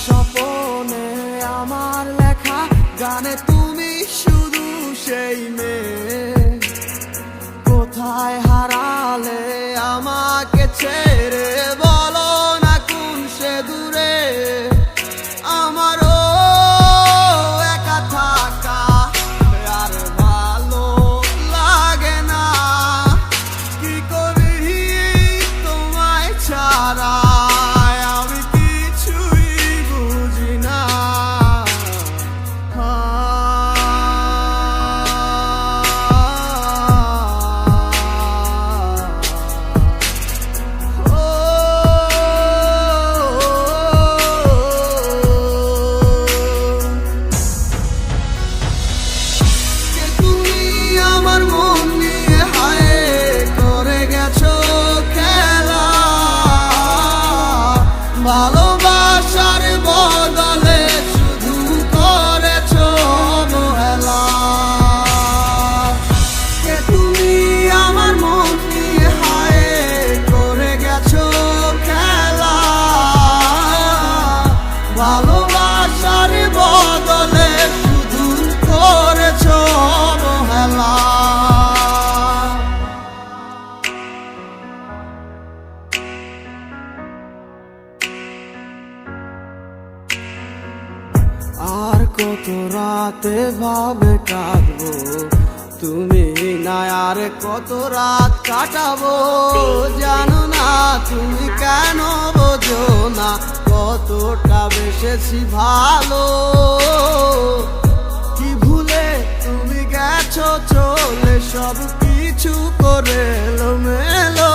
স্বপনে আমার লেখা গানে তুমি শুধু সেই মেয়ে। কোথায় হারালে আমাকে ছেড়ে, বলো না কোন সে দূরে। আমারও একা থাকা আর ভালো লাগে না, কি করি তোমায় ছাড়া আমি কিছুই বুঝি না। ভালোবাসার বদলে শুধু করেছো অবহেলা। কে তুমি আমার মন নিয়ে হায় করে গেছো খেলা। ভালোবাসার বদলে শুধু করেছো অবহেলা। আর কত রাতে ভাবে কাটবো তুমি না, আর কত রাত কাটাবো জানো না তুমি কেন বোঝো না কতটা বেসেছি ভালো। কি ভুলে তুমি গেছো চলে, সব কিছু করে এলোমেলো।